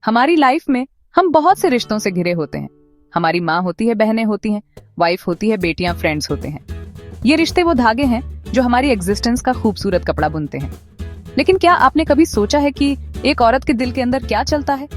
हमारी लाइफ में हम बहुत से रिश्तों से घिरे होते हैं। हमारी माँ होती है, बहनें होती हैं, वाइफ होती है, बेटियां, फ्रेंड्स होते हैं। ये रिश्ते वो धागे हैं जो हमारी एग्जिस्टेंस का खूबसूरत कपड़ा बुनते हैं। लेकिन क्या आपने कभी सोचा है कि एक औरत के दिल के अंदर क्या चलता है?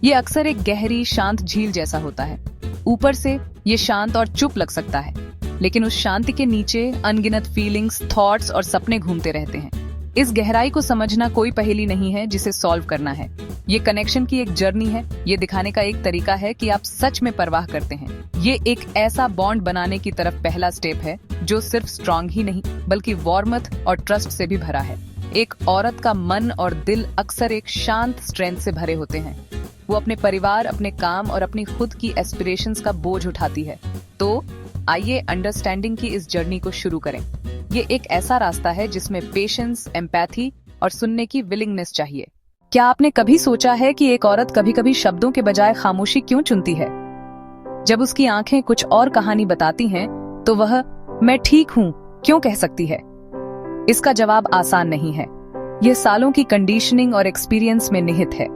ये अक्सर एक गहरी शांत झील जैसा होता है। ऊपर से ये शांत और चुप लग सकता है, लेकिन उस शांति के नीचे अनगिनत फीलिंग्स, थॉट्स और सपने घूमते रहते हैं। इस गहराई को समझना कोई पहेली नहीं है जिसे सॉल्व करना है। ये कनेक्शन की एक जर्नी है। ये दिखाने का एक तरीका है कि आप सच में परवाह करते हैं। ये एक ऐसा बॉन्ड बनाने की तरफ पहला स्टेप है जो सिर्फ स्ट्रांग ही नहीं बल्कि वार्मथ और ट्रस्ट से भी भरा है। एक औरत का मन और दिल अक्सर एक शांत स्ट्रेंथ से भरे होते हैं। वो अपने परिवार, अपने काम और अपनी खुद की एस्पिरेशंस का बोझ उठाती है। तो आइए अंडरस्टैंडिंग की इस जर्नी को शुरू करें। ये एक ऐसा रास्ता है जिसमें पेशेंस, एम्पैथी और सुनने की विलिंगनेस चाहिए। क्या आपने कभी सोचा है कि एक औरत कभी कभी शब्दों के बजाय खामोशी क्यों चुनती है? जब उसकी आंखें कुछ और कहानी बताती हैं, तो वह मैं ठीक हूं क्यों कह सकती है? इसका जवाब आसान नहीं है। यह सालों की कंडीशनिंग और एक्सपीरियंस में निहित है।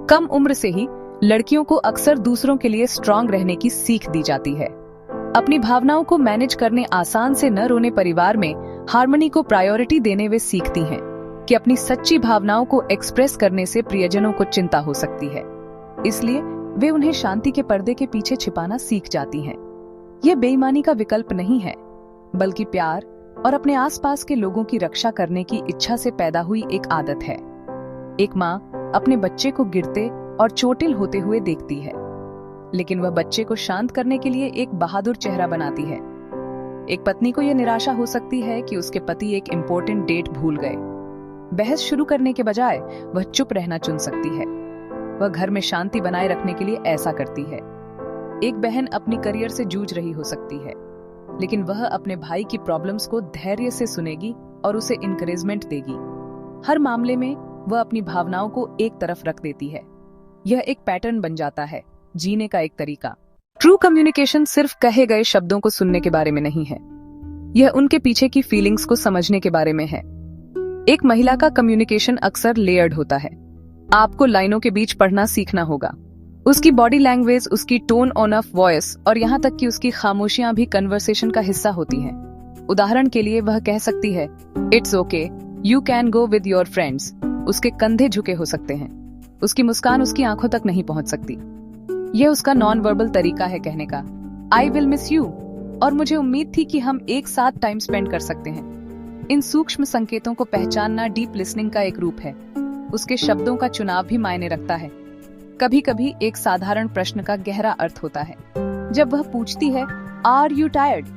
कम उम्र से ही लड़कियों को अक्सर दूसरों के लिए स्ट्रांग रहने की सीख दी जाती है। अपनी भावनाओं को मैनेज करने, आसान से न रोने, परिवार में हार्मनी को प्रायोरिटी देने वे सीखती हैं कि अपनी सच्ची भावनाओं को एक्सप्रेस करने से प्रियजनों को चिंता हो सकती है। इसलिए वे उन्हें शांति के पर्दे के पीछे छिपाना सीख जाती हैं। यह बेईमानी का विकल्प नहीं है, बल्कि प्यार और अपने आसपास के लोगों की रक्षा करने की इच्छा से पैदा हुई एक आदत है। एक माँ अपने बच्चे को गिरते और चोटिल होते हुए देखती है, लेकिन वह बच्चे को शांत करने के लिए एक बहादुर चेहरा बनाती है। एक पत्नी को यह निराशा हो सकती है कि उसके पति एक इम्पोर्टेंट डेट भूल गए। बहस शुरू करने के बजाय वह चुप रहना चुन सकती है। वह घर में शांति बनाए रखने के लिए ऐसा करती है। एक बहन अपनी करियर से जूझ रही हो सकती है, लेकिन वह अपने भाई की प्रॉब्लम्स को धैर्य से सुनेगी और उसे इंकरेजमेंट देगी। हर मामले में वह अपनी भावनाओं को एक तरफ रख देती है। यह एक पैटर्न बन जाता है, जीने का एक तरीका। ट्रू कम्युनिकेशन सिर्फ कहे गए शब्दों को सुनने के बारे में नहीं है। यह उनके पीछे की फीलिंग्स को समझने के बारे में है। एक महिला का कम्युनिकेशन अक्सर लेयर्ड होता है। आपको लाइनों के बीच पढ़ना सीखना होगा। उसकी बॉडी लैंग्वेज, उसकी टोन ऑन ऑफ वॉइस और यहाँ तक कि उसकी खामोशियां भी कन्वर्सेशन का हिस्सा होती हैं। उदाहरण के लिए वह कह सकती है, it's okay, you can go with your friends. उसके कंधे झुके हो सकते हैं। उसकी मुस्कान उसकी आंखों तक नहीं पहुंच सकती। यह उसका नॉन वर्बल तरीका है कहने का, आई विल मिस यू, और मुझे उम्मीद थी कि हम एक साथ टाइम स्पेंड कर सकते हैं। इन सूक्ष्म संकेतों को पहचानना डीप लिसनिंग का एक रूप है। उसके शब्दों का चुनाव भी मायने रखता है। कभी कभी एक साधारण प्रश्न का गहरा अर्थ होता है। जब वह पूछती है, आर यू टायर्ड,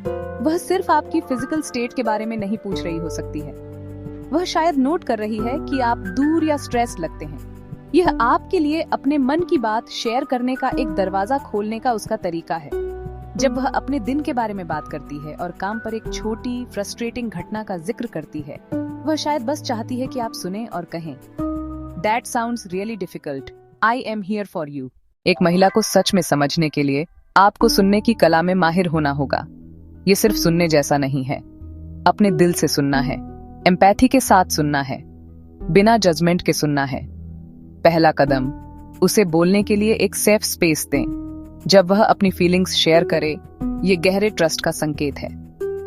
वह सिर्फ आपकी फिजिकल स्टेट के बारे में नहीं पूछ रही हो सकती है। वह शायद नोट कर रही है कि आप दूर या स्ट्रेस लगते हैं। यह आपके लिए अपने मन की बात शेयर करने का एक दरवाजा खोलने का उसका तरीका है। जब वह अपने दिन के बारे में बात करती है और काम पर एक छोटी फ्रस्ट्रेटिंग घटना का जिक्र करती है, वह शायद बस चाहती है कि आप सुने और कहें, That sounds really difficult. I am here for you. एक महिला को सच में समझने के लिए आपको सुनने की कला में माहिर होना होगा। ये सिर्फ सुनने जैसा नहीं है, अपने दिल से सुनना है, एम्पैथी के साथ सुनना है, बिना जजमेंट के सुनना है। पहला कदम, उसे बोलने के लिए एक सेफ स्पेस दें। जब वह अपनी फीलिंग्स शेयर करे, ये गहरे ट्रस्ट का संकेत है।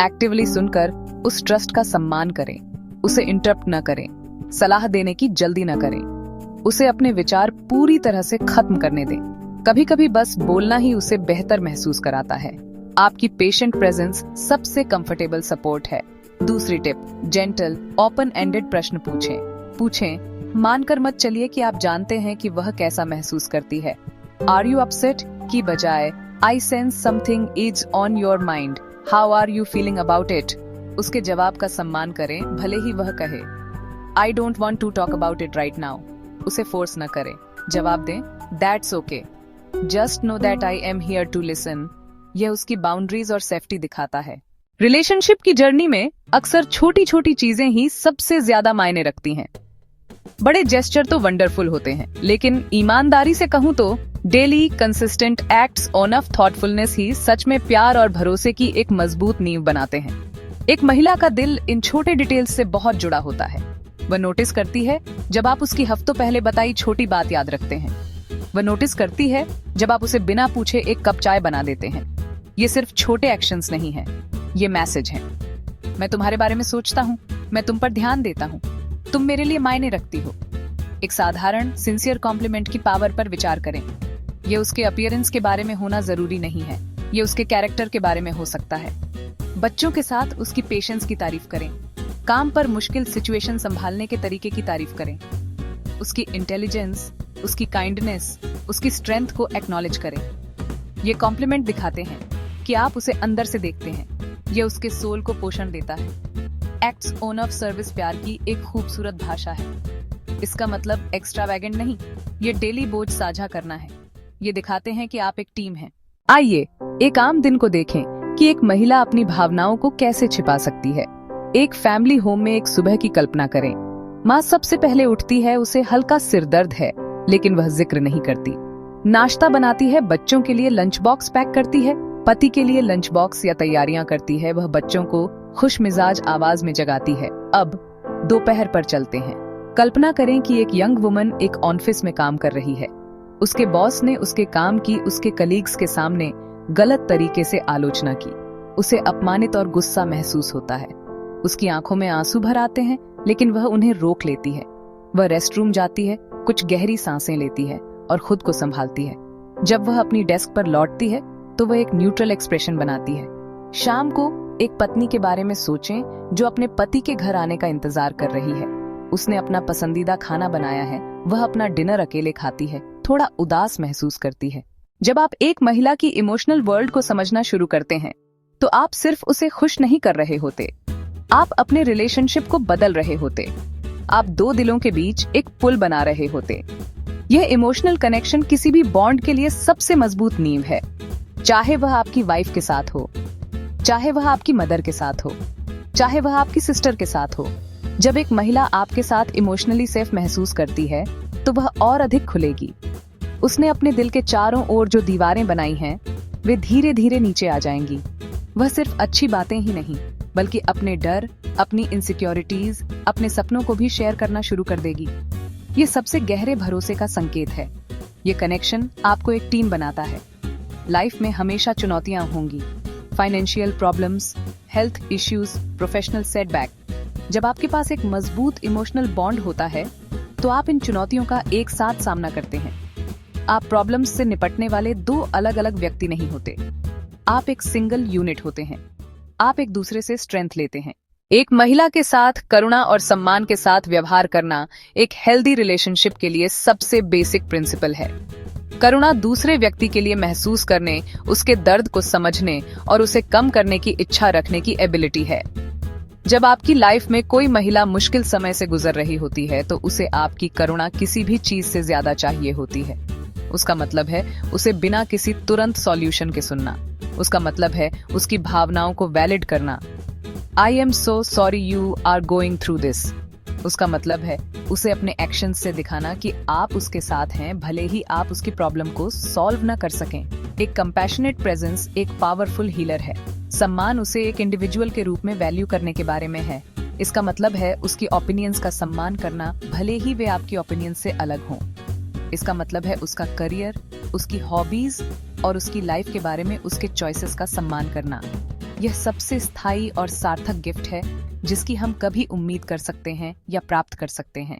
एक्टिवली सुनकर उस ट्रस्ट का सम्मान करें। उसे इंटरप्ट न करें, सलाह देने की जल्दी न करें। उसे अपने विचार पूरी तरह से खत्म करने दें। कभी कभी बस बोलना ही उसे बेहतर महसूस कराता है। आपकी पेशेंट प्रेजेंस सबसे कंफर्टेबल सपोर्ट है। दूसरी टिप, जेंटल, ओपन एंडेड प्रश्न पूछें। मानकर मत चलिए कि आप जानते हैं कि वह कैसा महसूस करती है। आर यू अपसेट की बजाय I sense something is on your mind, how are you feeling about it. उसके जवाब का सम्मान करें, भले ही वह कहे, I don't want to talk about it right now. उसे फोर्स न करें, जवाब दें, that's okay, just know that I am here to listen. यह उसकी बाउंड्रीज और सेफ्टी दिखाता है। रिलेशनशिप की जर्नी में अक्सर छोटी छोटी चीजें ही सबसे ज्यादा मायने रखती हैं। बड़े जेस्चर तो वंडरफुल होते हैं, लेकिन ईमानदारी से कहूं तो daily consistent acts on of thoughtfulness ही सच में प्यार और भरोसे की एक मजबूत नींव बनाते हैं। एक महिला का दिल इन छोटे डिटेल्स से बहुत जुड़ा होता है। वह नोटिस करती है जब आप उसकी हफ्तों पहले बताई छोटी बात याद रखते हैं। वह नोटिस करती है जब आप उसे बिना पूछे एक कप चाय बना देते हैं। ये सिर्फ छोटे एक्शंस नहीं हैं, ये मैसेज हैं। मैं तुम्हारे बारे में सोचता हूँ, मैं तुम पर ध्यान देता हूँ, तुम मेरे लिए मायने रखती हो। एक साधारण सिंसियर कॉम्प्लीमेंट की पावर पर विचार करें। ये उसके अपीयरेंस के बारे में होना जरूरी नहीं है, ये उसके कैरेक्टर के बारे में हो सकता है। बच्चों के साथ उसकी पेशेंस की तारीफ करें। काम पर मुश्किल सिचुएशन संभालने के तरीके की तारीफ करें। उसकी इंटेलिजेंस, उसकी काइंडनेस, उसकी स्ट्रेंथ को एक्नॉलेज करें। ये कॉम्प्लीमेंट दिखाते हैं कि आप उसे अंदर से देखते हैं। यह उसके सोल को पोषण देता है। एक्ट्स ऑन ऑफ सर्विस प्यार की एक खूबसूरत भाषा है। इसका मतलब एक्स्ट्रावैगेंट नहीं, ये डेली बोझ साझा करना है। ये दिखाते हैं कि आप एक टीम हैं। आइए एक आम दिन को देखें कि एक महिला अपनी भावनाओं को कैसे छिपा सकती है। एक फैमिली होम में एक सुबह की कल्पना करें। माँ सबसे पहले उठती है, उसे हल्का सिर दर्द है, लेकिन वह जिक्र नहीं करती। नाश्ता बनाती है, बच्चों के लिए लंच बॉक्स पैक करती है, पति के लिए लंच बॉक्स या तैयारियां करती है। वह बच्चों को खुश मिजाज आवाज में जगाती है। अब दोपहर पर चलते हैं। कल्पना करें कि एक यंग वुमन एक ऑफिस में काम कर रही है। उसके बॉस ने उसके काम की उसके कलीग्स के सामने गलत तरीके से आलोचना की। उसे अपमानित और गुस्सा महसूस होता है। उसकी आंखों में आंसू भर आते हैं, लेकिन वह उन्हें रोक लेती है। वह रेस्टरूम जाती है, कुछ गहरी सांसें लेती है और खुद को संभालती है। जब वह अपनी डेस्क पर लौटती है तो वह एक न्यूट्रल एक्सप्रेशन बनाती है। शाम को एक पत्नी के बारे में सोचें जो अपने पति के घर आने का इंतजार कर रही है। उसने अपना पसंदीदा खाना बनाया है, वह अपना डिनर अकेले खाती है, थोड़ा उदास महसूस करती है। जब आप एक महिला की इमोशनल वर्ल्ड को समझना शुरू करते हैं तो आप सिर्फ उसे खुश नहीं कर रहे होते, आप अपने रिलेशनशिप को बदल रहे होते। आप दो दिलों के बीच एक पुल बना रहे होते। यह इमोशनल कनेक्शन किसी भी बॉन्ड के लिए सबसे मजबूत नींव है, चाहे वह आपकी वाइफ के साथ हो, चाहे वह आपकी मदर के साथ हो, चाहे वह आपकी सिस्टर के साथ हो। जब एक महिला आपके साथ इमोशनली सेफ महसूस करती है तो वह और अधिक खुलेगी। उसने अपने दिल के चारों ओर जो दीवारें बनाई हैं वे धीरे धीरे नीचे आ जाएंगी। वह सिर्फ अच्छी बातें ही नहीं बल्कि अपने डर, अपनी इनसिक्योरिटीज, अपने सपनों को भी शेयर करना शुरू कर देगी। ये सबसे गहरे भरोसे का संकेत है। ये कनेक्शन आपको एक टीम बनाता है। लाइफ में हमेशा चुनौतियां होंगी, financial problems, health issues, professional setback. जब आपके पास एक मजबूत इमोशनल बॉन्ड होता है तो आप इन चुनौतियों का एक साथ सामना करते हैं। आप प्रॉब्लम्स से निपटने वाले दो अलग अलग व्यक्ति नहीं होते, आप एक सिंगल यूनिट होते हैं। आप एक दूसरे से स्ट्रेंथ लेते हैं। एक महिला के साथ करुणा और सम्मान के साथ व्यवहार करना एक हेल्दी रिलेशनशिप के लिए सबसे बेसिक प्रिंसिपल है। करुणा दूसरे व्यक्ति के लिए महसूस करने, उसके दर्द को समझने और उसे कम करने की इच्छा रखने की एबिलिटी है। जब आपकी लाइफ में कोई महिला मुश्किल समय से गुजर रही होती है तो उसे आपकी करुणा किसी भी चीज से ज्यादा चाहिए होती है। उसका मतलब है उसे बिना किसी तुरंत सॉल्यूशन के सुनना। उसका मतलब है उसकी भावनाओं को वैलिड करना। I am so sorry you are going through this. उसका मतलब है उसे अपने एक्शन से दिखाना कि आप उसके साथ हैं, भले ही आप उसकी प्रॉब्लम को सॉल्व न कर सकें। एक कंपैशनेट प्रेजेंस एक पावरफुल हीलर है। सम्मान उसे एक इंडिविजुअल के रूप में वैल्यू करने के बारे में है। इसका मतलब है उसकी ओपिनियंस का सम्मान करना, भले ही वे आपकी ओपिनियन से अलग हों। इसका मतलब है उसका करियर, उसकी हॉबीज और उसकी लाइफ के बारे में उसके चॉइसेस का सम्मान करना। यह सबसे स्थायी और सार्थक गिफ्ट है जिसकी हम कभी उम्मीद कर सकते हैं या प्राप्त कर सकते हैं।